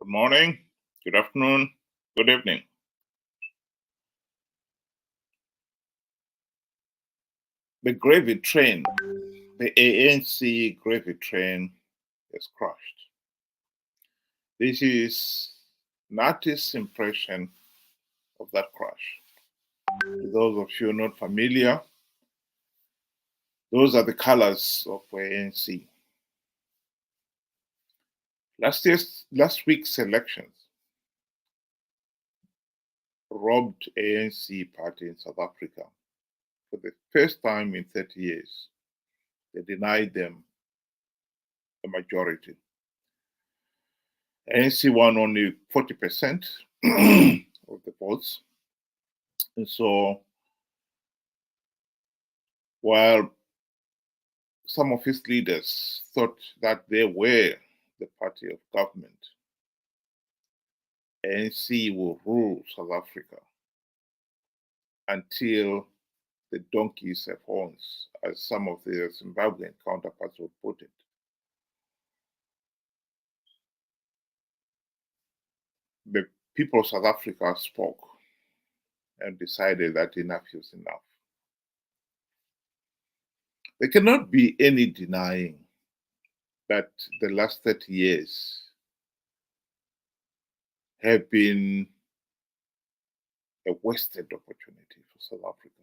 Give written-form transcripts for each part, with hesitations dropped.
Good morning, good afternoon, good evening. The gravy train, the ANC gravy train is crushed. This is an artist's impression of that crash. For those of you not familiar, those are the colors of ANC. Last week's elections robbed ANC party in South Africa for the first time in 30 years. They denied them a majority. ANC won only 40% of the votes. And so, while some of his leaders thought that they were the party of government, ANC will rule South Africa until the donkeys have horns, as some of their Zimbabwean counterparts would put it. The people of South Africa spoke and decided that enough is enough. There cannot be any denying that the last 30 years have been a wasted opportunity for South Africa.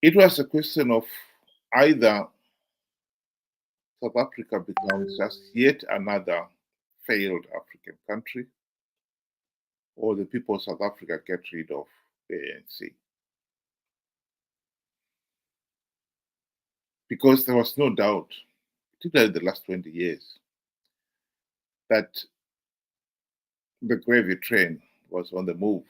It was a question of either South Africa becomes just yet another failed African country, or the people of South Africa get rid of the ANC. Because there was no doubt, particularly the last 20 years, that the gravy train was on the move.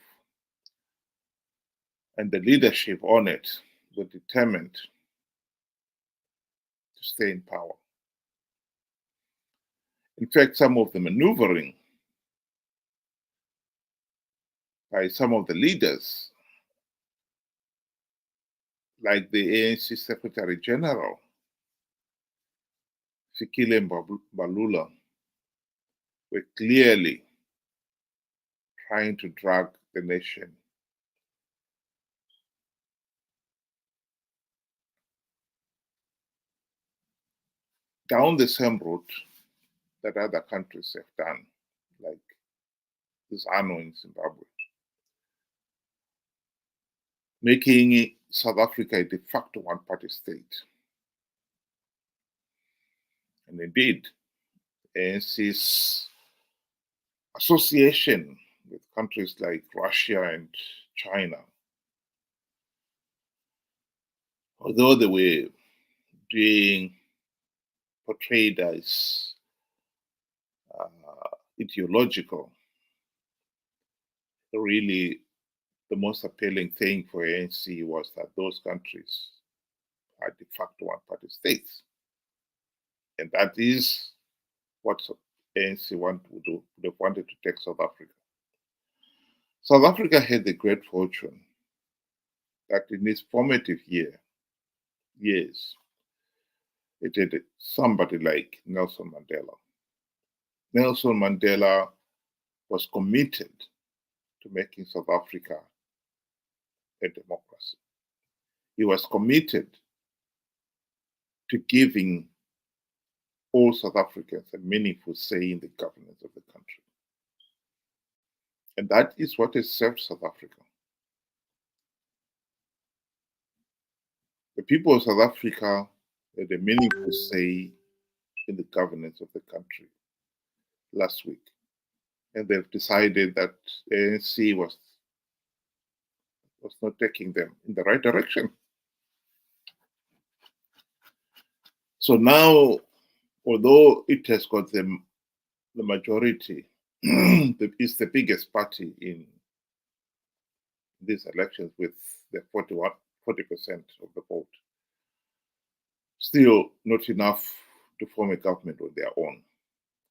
And the leadership on it were determined to stay in power. In fact, some of the maneuvering by some of the leaders, like the ANC Secretary General, Fikile Mbalula, were clearly trying to drag the nation down the same route that other countries have done, like ZANU in Zimbabwe, making South Africa a de facto one-party state. And indeed, ANC's association with countries like Russia and China, although they were being portrayed as ideological, really the most appealing thing for ANC was that those countries are de facto one-party states. And that is what ANC would have wanted to take South Africa. South Africa had the great fortune that in its formative years, it had somebody like Nelson Mandela. Nelson Mandela was committed to making South Africa a democracy. He was committed to giving all South Africans a meaningful say in the governance of the country. And that is what has served South Africa. The people of South Africa had a meaningful say in the governance of the country last week. And they've decided that ANC was not taking them in the right direction. So now, although it has got the majority, it's the biggest party in these elections with the 40% of the vote, still not enough to form a government on their own.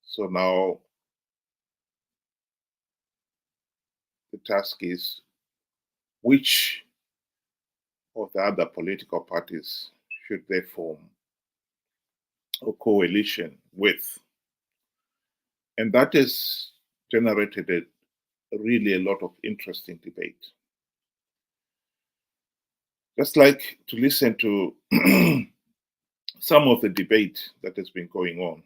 So now the task is which of the other political parties should they form or coalition with. And that has generated really a lot of interesting debate. Just like to listen to some of the debate that has been going on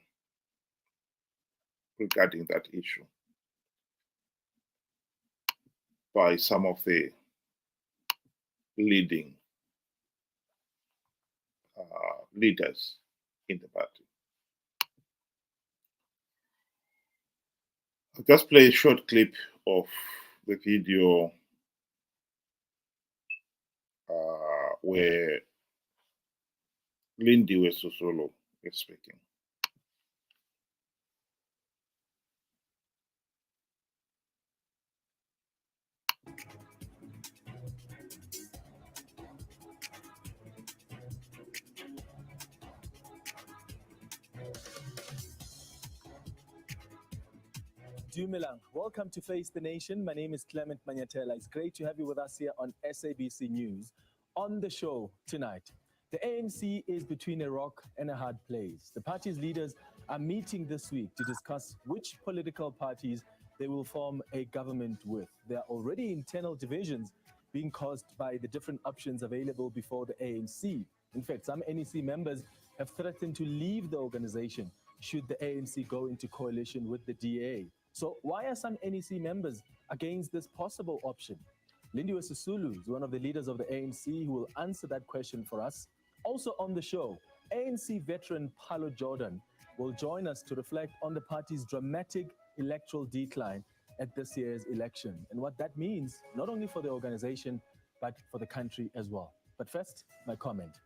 regarding that issue by some of the leading leaders in the party. I'll just play a short clip of the video where Lindiwe Sisulu is speaking. Dumelang. Welcome to Face the Nation. My name is Clement Manyatela. It's great to have you with us here on SABC News. On the show tonight, the ANC is between a rock and a hard place. The party's leaders are meeting this week to discuss which political parties they will form a government with. There are already internal divisions being caused by the different options available before the ANC. In fact, some NEC members have threatened to leave the organization should the ANC go into coalition with the DA. So why are some NEC members against this possible option? Lindiwe Sisulu is one of the leaders of the ANC who will answer that question for us. Also on the show, ANC veteran Paulo Jordan will join us to reflect on the party's dramatic electoral decline at this year's election and what that means not only for the organization but for the country as well. But first, my comment.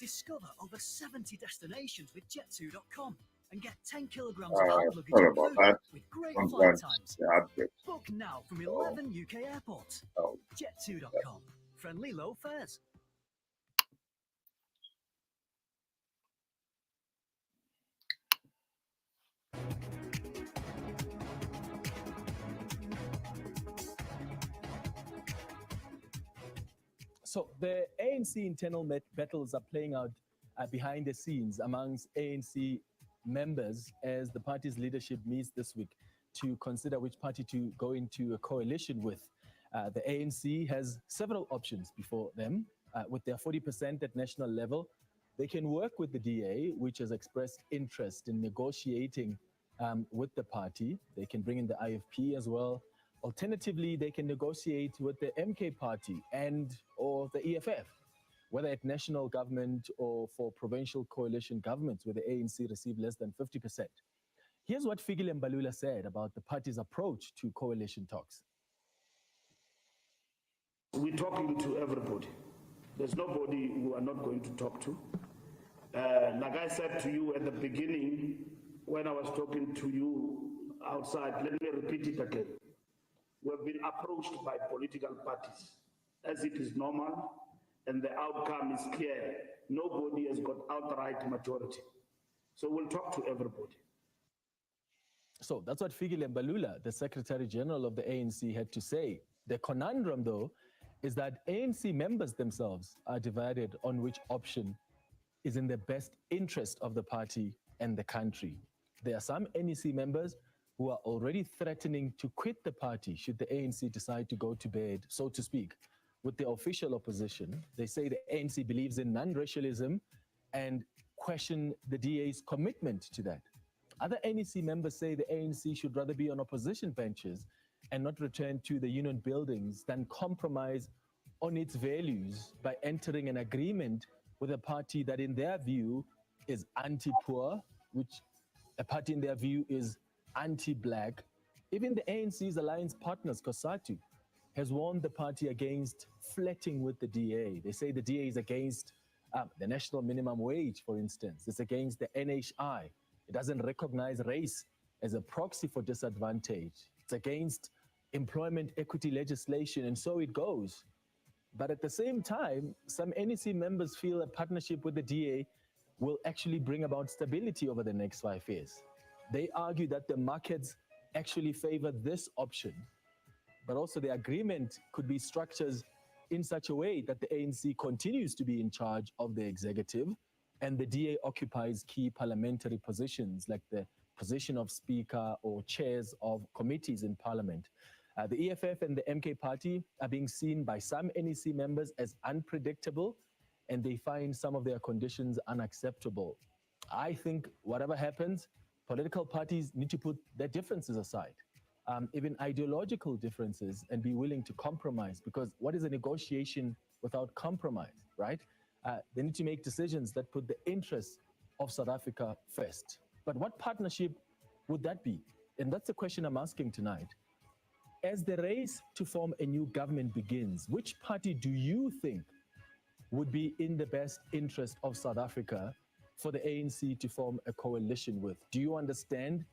Discover over 70 destinations with Jet2.com and get 10 kilograms of hand luggage included with great flight times. Book now from 11 UK airports. Jet2.com. Friendly low fares. So the ANC internal battles are playing out behind the scenes amongst ANC members as the party's leadership meets this week to consider which party to go into a coalition with. The ANC has several options before them. With their 40% at national level, they can work with the DA, which has expressed interest in negotiating with the party. They can bring in the IFP as well. Alternatively, they can negotiate with the MK party or the EFF, whether at national government or for provincial coalition governments where the ANC receive less than 50%. Here's what Fikile Mbalula said about the party's approach to coalition talks. We're talking to everybody. There's nobody we are not going to talk to. Like I said to you at the beginning, when I was talking to you outside, let me repeat it again. We've been approached by political parties as it is normal, and the outcome is clear. Nobody has got outright majority. So we'll talk to everybody. So that's what Fikile Mbalula, the Secretary General of the ANC, had to say. The conundrum, though, is that ANC members themselves are divided on which option is in the best interest of the party and the country. There are some NEC members who are already threatening to quit the party should the ANC decide to go to bed, so to speak, with the official opposition. They say the ANC believes in non-racialism and question the DA's commitment to that. Other NEC members say the ANC should rather be on opposition benches and not return to the union buildings than compromise on its values by entering an agreement with a party that in their view is anti-poor, which a party in their view is anti-black. Even the ANC's alliance partners, COSATU, has warned the party against flirting with the DA. They say the DA is against the national minimum wage, for instance. It's against the NHI. It doesn't recognize race as a proxy for disadvantage. It's against employment equity legislation, and so it goes. But at the same time, some NEC members feel a partnership with the DA will actually bring about stability over the next 5 years. They argue that the markets actually favor this option, but also the agreement could be structured in such a way that the ANC continues to be in charge of the executive and the DA occupies key parliamentary positions like the position of speaker or chairs of committees in parliament. The EFF and the MK party are being seen by some NEC members as unpredictable, and they find some of their conditions unacceptable. I think whatever happens, political parties need to put their differences aside, even ideological differences, and be willing to compromise, because what is a negotiation without compromise, right? They need to make decisions that put the interests of South Africa first. But what partnership would that be? And that's the question I'm asking tonight. As the race to form a new government begins, which party do you think would be in the best interest of South Africa for the ANC to form a coalition with? Do you understand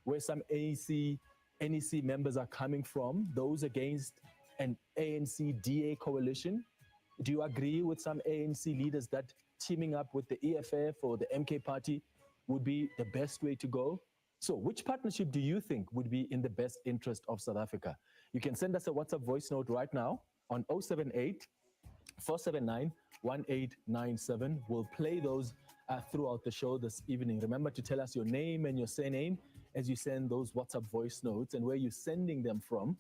where some NEC members are coming from, those against an ANC-DA coalition? Do you agree with some ANC leaders that teaming up with the EFF or the MK party would be the best way to go? So which partnership do you think would be in the best interest of South Africa? You can send us a WhatsApp voice note right now on 078 479 1897. We'll play those throughout the show this evening. Remember to tell us your name and your surname as you send those WhatsApp voice notes, and where you're sending them from.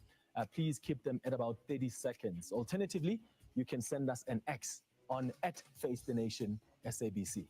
Please keep them at about 30 seconds. Alternatively, you can send us an X on @FaceTheNation SABC.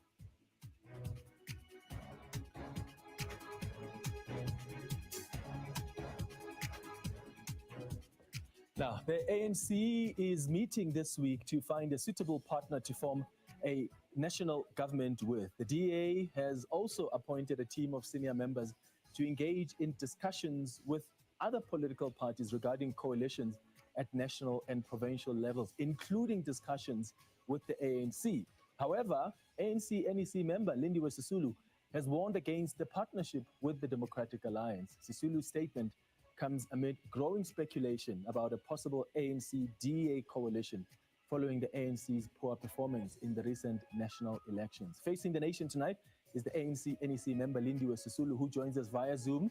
Now, the ANC is meeting this week to find a suitable partner to form a national government with. The DA has also appointed a team of senior members to engage in discussions with other political parties regarding coalitions at national and provincial levels, including discussions with the ANC. However, ANC NEC member Lindiwe Sisulu has warned against the partnership with the Democratic Alliance. Sisulu's statement comes amid growing speculation about a possible ANC-DA coalition following the ANC's poor performance in the recent national elections. Facing the nation tonight is the ANC NEC member Lindiwe Sisulu, who joins us via Zoom.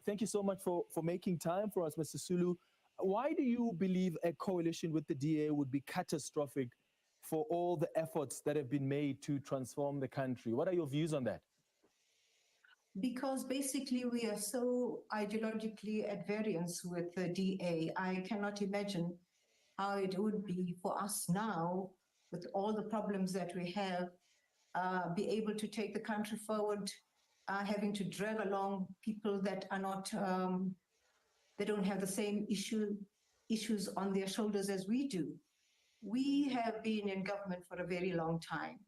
Thank you so much for making time for us, Mr. Sisulu. Why do you believe a coalition with the DA would be catastrophic for all the efforts that have been made to transform the country? What are your views on that? Because basically we are so ideologically at variance with the DA. I cannot imagine how it would be for us now, with all the problems that we have, be able to take the country forward, having to drag along people that are not, they don't have the same issues on their shoulders as we do. We have been in government for a very long time.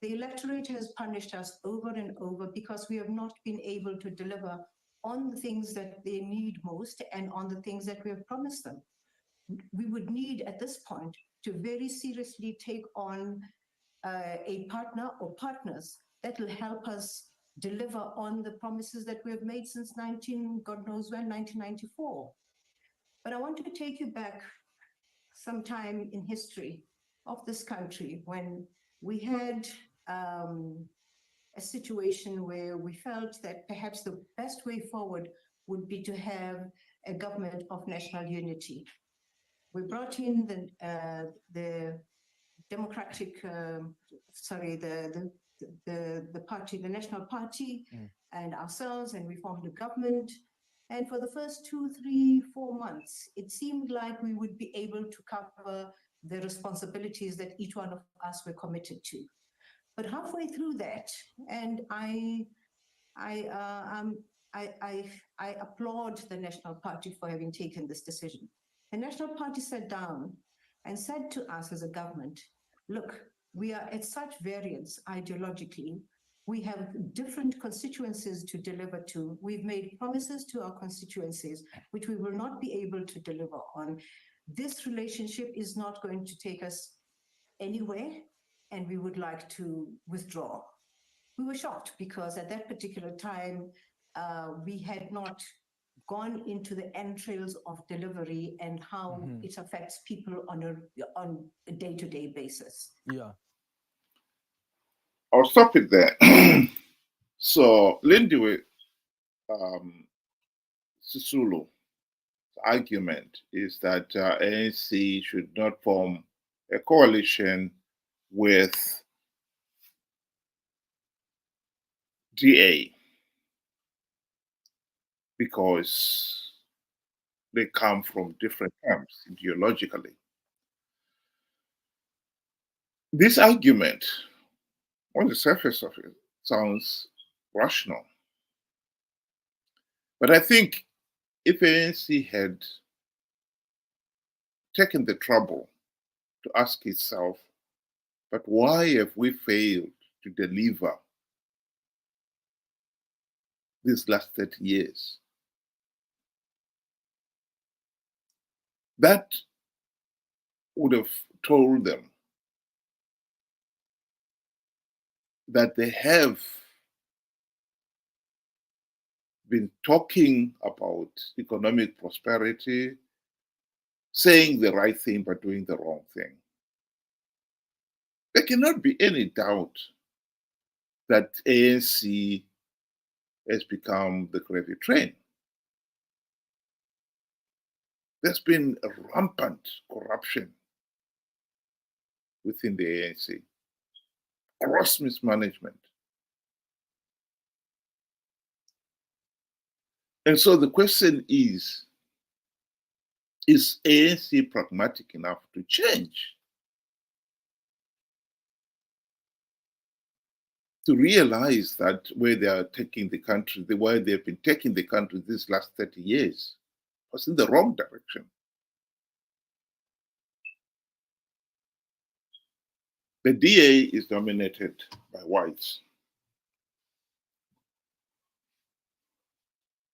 The electorate has punished us over and over because we have not been able to deliver on the things that they need most and on the things that we have promised them. We would need at this point to very seriously take on a partner or partners that will help us deliver on the promises that we have made since God knows when, 1994. But I want to take you back some time in history of this country when we had a situation where we felt that perhaps the best way forward would be to have a government of national unity. We brought in the Democratic, the party, the National Party, and ourselves, and we formed a government. And for the first 2, 3, 4 months, it seemed like we would be able to cover the responsibilities that each one of us were committed to. But halfway through that, and I applaud the National Party for having taken this decision. The National Party sat down and said to us as a government, look, we are at such variance ideologically. We have different constituencies to deliver to. We've made promises to our constituencies, which we will not be able to deliver on. This relationship is not going to take us anywhere, and we would like to withdraw. We were shocked because at that particular time, we had not gone into the entrails of delivery and how it affects people on a day-to-day basis. Yeah. I'll stop it there. So Lindiwe Sisulu argument is that ANC should not form a coalition with DA because they come from different camps ideologically. This argument, on the surface of it, sounds rational. But I think if ANC had taken the trouble to ask itself, but why have we failed to deliver these last 30 years? That would have told them that they have been talking about economic prosperity, saying the right thing but doing the wrong thing. There cannot be any doubt that ANC has become the gravy train. There's been a rampant corruption within the ANC, gross mismanagement. And so the question is ANC pragmatic enough to change? To realize that where they are taking the country, the way they've been taking the country these last 30 years was in the wrong direction. The DA is dominated by whites.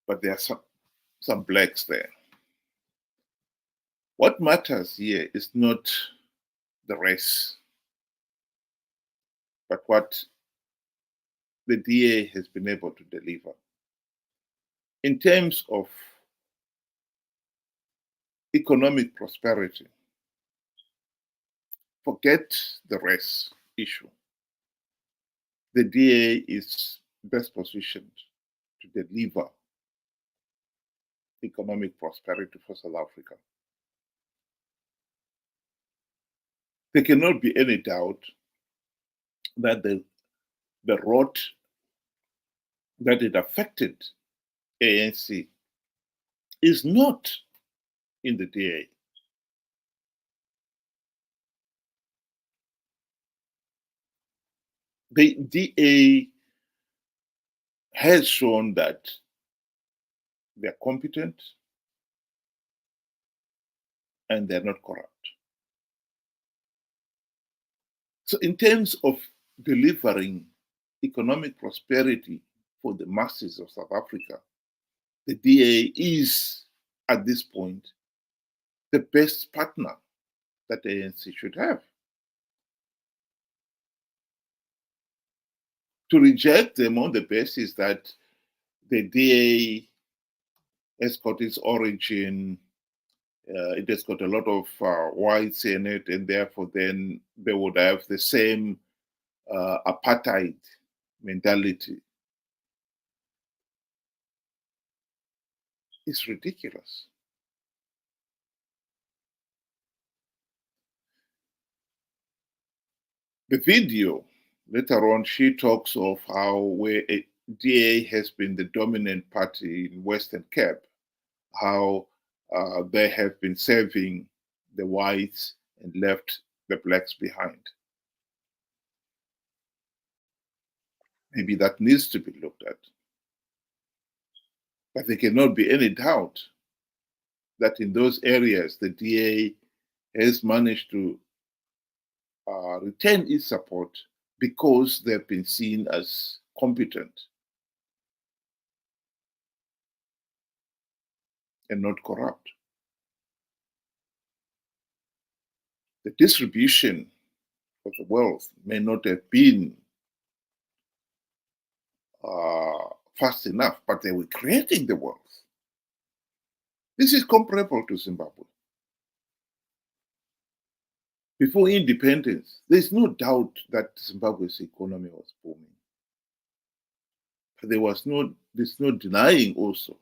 But there are some blacks there. What matters here is not the race, but what the DA has been able to deliver. In terms of economic prosperity, forget the race issue. The DA is best positioned to deliver economic prosperity for South Africa. There cannot be any doubt that the rot that it affected ANC is not in the DA. The DA has shown that they're competent and they're not corrupt. So in terms of delivering economic prosperity for the masses of South Africa, the DA is, at this point, the best partner that the ANC should have. To reject them on the basis that the DA has got its origin, it has got a lot of whites in it, and therefore then they would have the same apartheid mentality. It's ridiculous. The video, later on, she talks of how where a DA has been the dominant party in Western Cape, how they have been serving the whites and left the blacks behind. Maybe that needs to be looked at. But there cannot be any doubt that in those areas, the DA has managed to retain its support because they've been seen as competent and not corrupt. The distribution of the wealth may not have been fast enough, but they were creating the wealth. This is comparable to Zimbabwe. Before independence, there's no doubt that Zimbabwe's economy was booming. But there's no denying also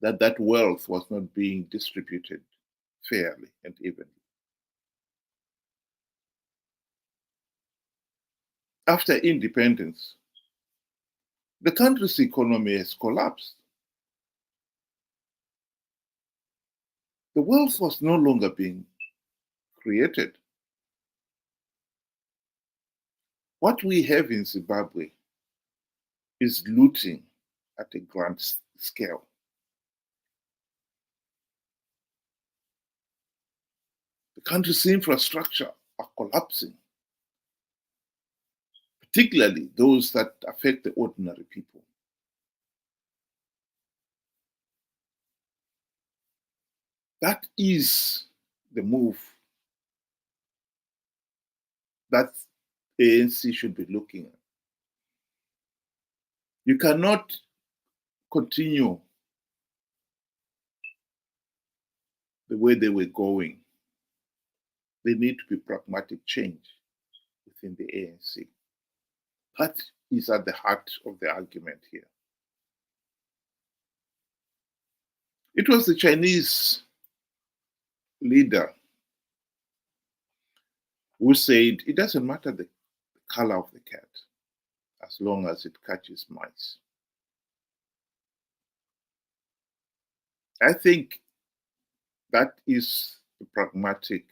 that that wealth was not being distributed fairly and evenly. After independence, the country's economy has collapsed. The wealth was no longer being created. What we have in Zimbabwe is looting at a grand scale. The country's infrastructure are collapsing, particularly those that affect the ordinary people. That is the move that ANC should be looking at. You cannot continue the way they were going. There need to be pragmatic change within the ANC. That is at the heart of the argument here. It was the Chinese leader who said it doesn't matter the color of the cat as long as it catches mice. I think that is the pragmatic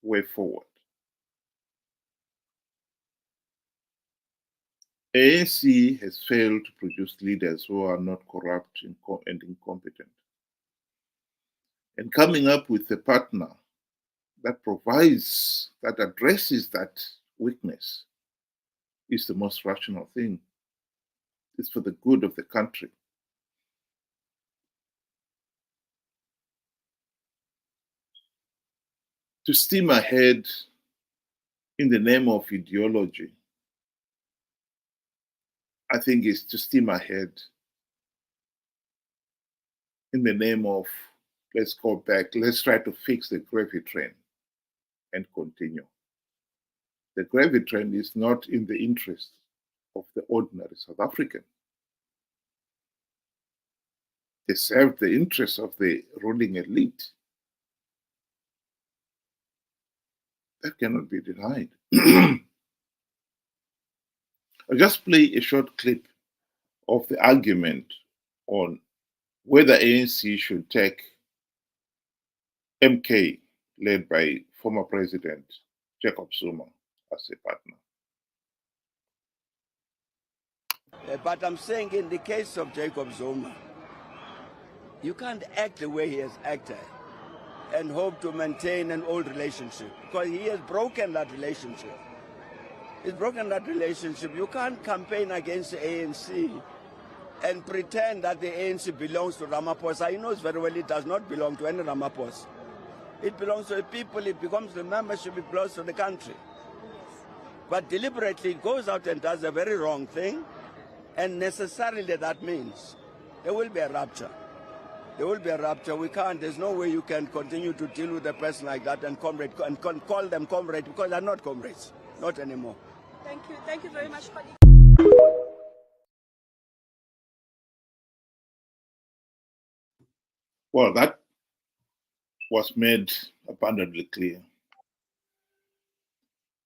way forward. ANC has failed to produce leaders who are not corrupt and incompetent. And coming up with a partner that provides, that addresses that weakness is the most rational thing. It's for the good of the country. To steam ahead in the name of ideology, I think is to steam ahead in the name of let's go back, let's try to fix the gravy train and continue. The gravy train is not in the interest of the ordinary South African. They serve the interests of the ruling elite. That cannot be denied. I'll just play a short clip of the argument on whether ANC should take MK, led by former President Jacob Zuma, as a partner. But I'm saying in the case of Jacob Zuma, you can't act the way he has acted and hope to maintain an old relationship, because he has broken that relationship. He's broken that relationship. You can't campaign against the ANC and pretend that the ANC belongs to Ramaphosa. He knows very well it does not belong to any Ramaphosa. It belongs to the people, it becomes the membership, it belongs to the country. But deliberately it goes out and does a very wrong thing, and necessarily that means there will be a rupture. There will be a rupture. We can't, there's no way you can continue to deal with a person like that and comrade and call them comrade, because they're not comrades, not anymore. Thank you very much, colleague. Well, that was made abundantly clear.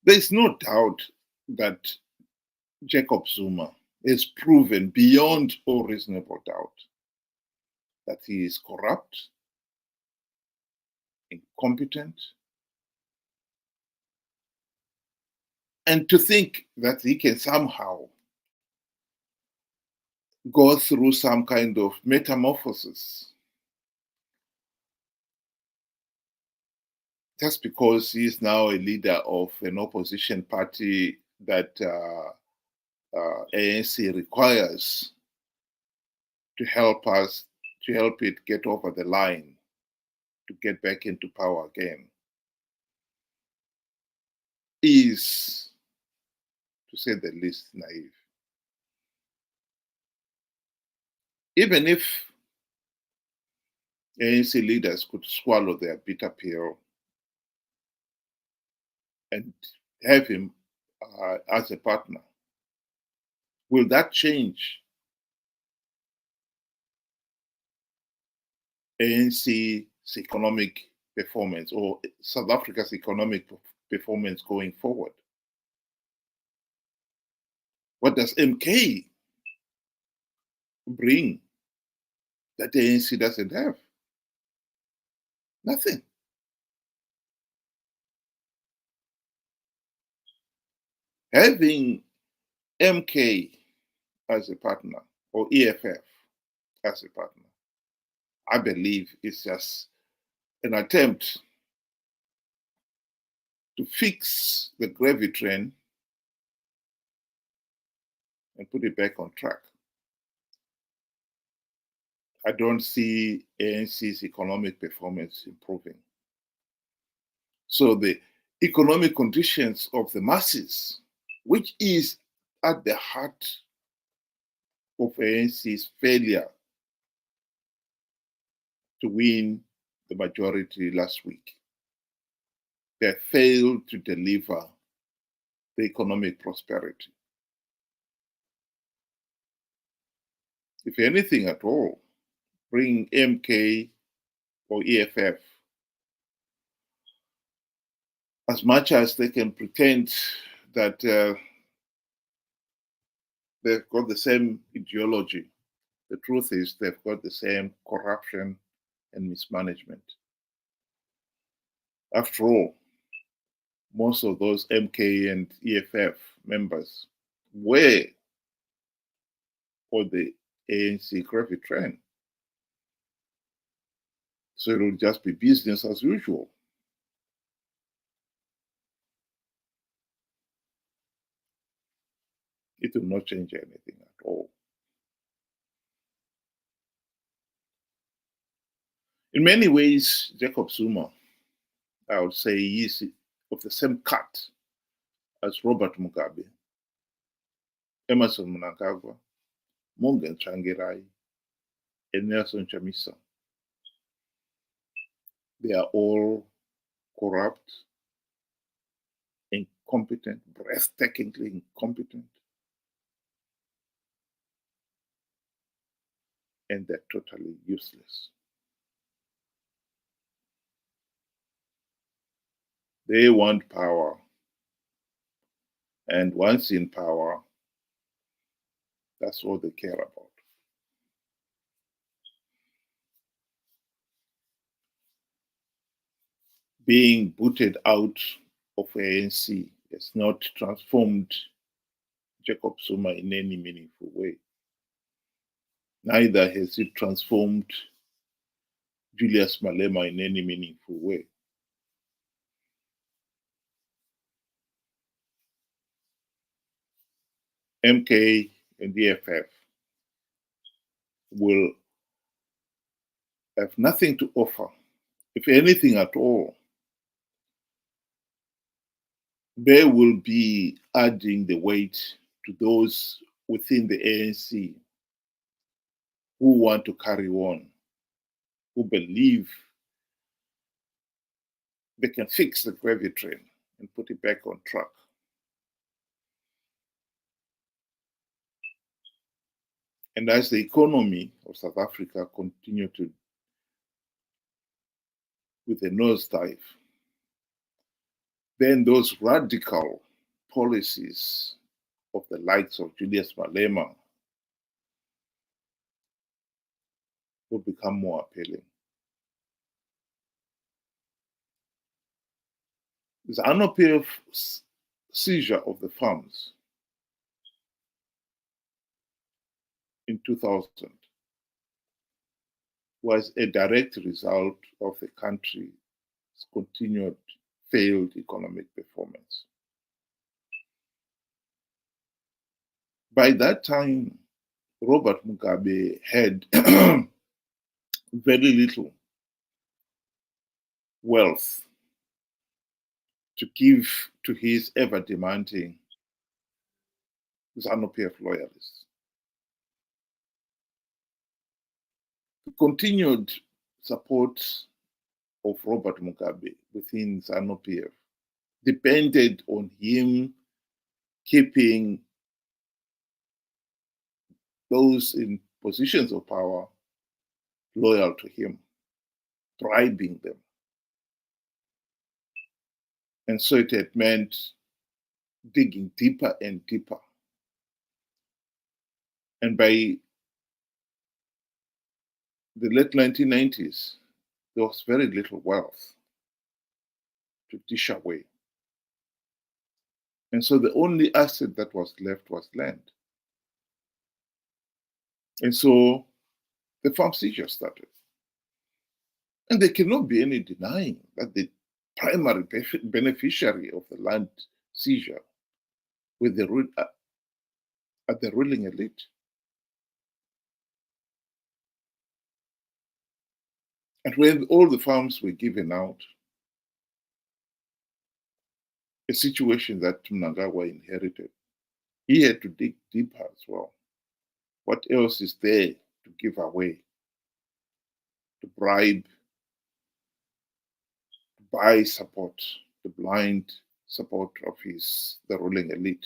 There's no doubt that Jacob Zuma has proven beyond all reasonable doubt that he is corrupt, incompetent, and to think that he can somehow go through some kind of metamorphosis just because he is now a leader of an opposition party that ANC requires to help it get over the line, to get back into power again, is, to say the least, naive. Even if ANC leaders could swallow their bitter pill and have him as a partner, will that change ANC's economic performance or South Africa's economic performance going forward? What does MK bring that the ANC doesn't have? Nothing. Having MK as a partner or EFF as a partner, I believe is just an attempt to fix the gravy train and put it back on track. I don't see ANC's economic performance improving. So the economic conditions of the masses, which is at the heart of ANC's failure to win the majority last week, they failed to deliver the economic prosperity. If anything at all, bring MK or EFF, as much as they can pretend that they've got the same ideology, the truth is they've got the same corruption and mismanagement. After all, most of those MK and EFF members were on the ANC gravy train. So it will just be business as usual. It will not change anything at all. In many ways, Jacob Zuma, I would say, is of the same cut as Robert Mugabe, Emerson Mnangagwa, Mongan Changirai, and Nelson Chamisa. They are all corrupt, incompetent, breathtakingly incompetent, and they're totally useless. They want power, and once in power, that's all they care about. Being booted out of ANC has not transformed Jacob Zuma in any meaningful way. Neither has it transformed Julius Malema in any meaningful way. MK and EFF will have nothing to offer, if anything at all. They will be adding the weight to those within the ANC who want to carry on, who believe they can fix the gravy train and put it back on track. And as the economy of South Africa continue to with a nosedive, then those radical policies of the likes of Julius Malema will become more appealing. The ZANU-PF seizure of the farms in 2000 was a direct result of the country's continued failed economic performance. By that time, Robert Mugabe had very little wealth to give to his ever-demanding ZANU-PF loyalists. The continued support of Robert Mugabe within ZANU-PF depended on him keeping those in positions of power loyal to him. bribing them. And so it had meant digging deeper and deeper. And by the late 1990s, there was very little wealth to dish away. And so the only asset that was left was land. And so the farm seizure started. And there cannot be any denying that the primary beneficiary of the land seizure were the ruling elite. And when all the farms were given out, a situation that Mnangagwa inherited, he had to dig deeper as well. What else is there to give away, to bribe, to buy support, the blind support of the ruling elite?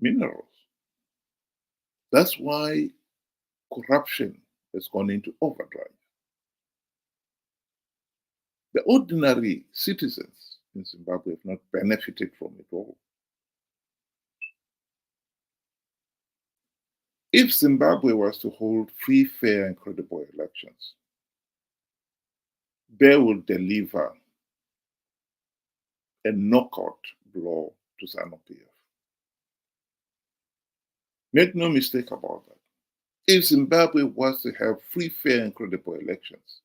Minerals. That's why corruption has gone into overdrive. The ordinary citizens in Zimbabwe have not benefited from it all. If Zimbabwe was to hold free, fair, and credible elections, they will deliver a knockout blow to ZANU-PF. Make no mistake about that. If Zimbabwe was to have free, fair, and credible elections,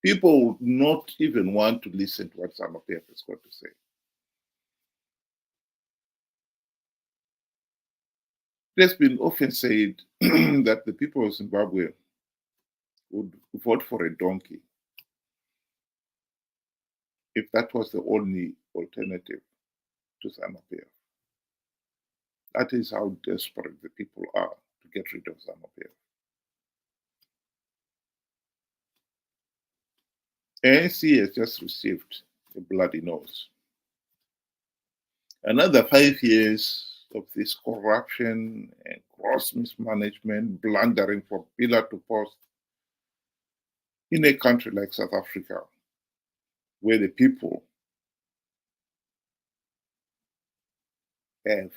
people would not even want to listen to what ZANU-PF has got to say. It has been often said that the people of Zimbabwe would vote for a donkey if that was the only alternative to ZANU-PF. That is how desperate the people are to get rid of ZANU-PF. ANC has just received a bloody nose. Another 5 years of this corruption and gross mismanagement, blundering from pillar to post in a country like South Africa, where the people have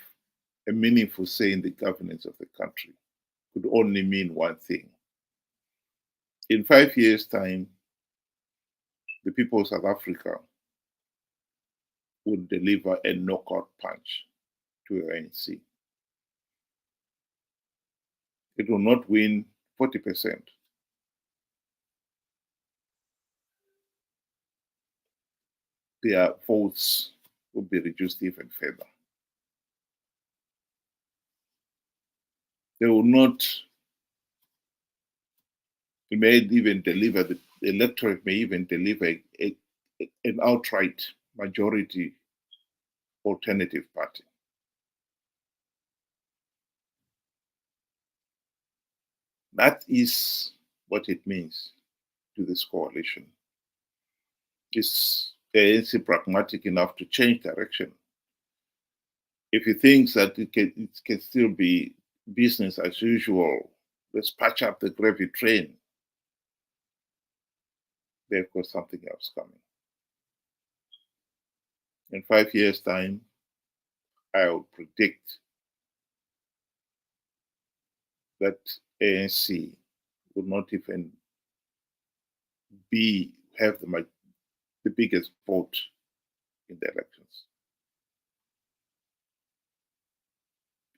a meaningful say in the governance of the country, could only mean one thing. In 5 years' time, the people of South Africa would deliver a knockout punch to the ANC. It will not win 40%. Their votes will be reduced even further. They will not, it may even deliver, the electorate may even deliver an outright majority alternative party. That is what it means to this coalition. Is ANC pragmatic enough to change direction? If he thinks that it can still be business as usual, let's patch up the gravy train, they've got something else coming. In 5 years' time, I will predict that ANC will not even have the biggest vote in the elections.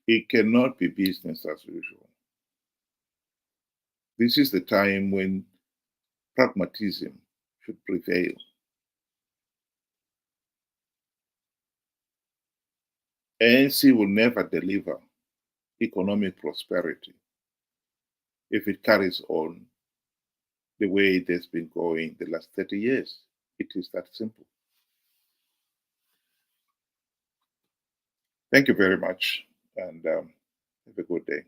It cannot be business as usual. This is the time when pragmatism should prevail. ANC will never deliver economic prosperity if it carries on the way it has been going the last 30 years. It is that simple. Thank you very much, and have a good day.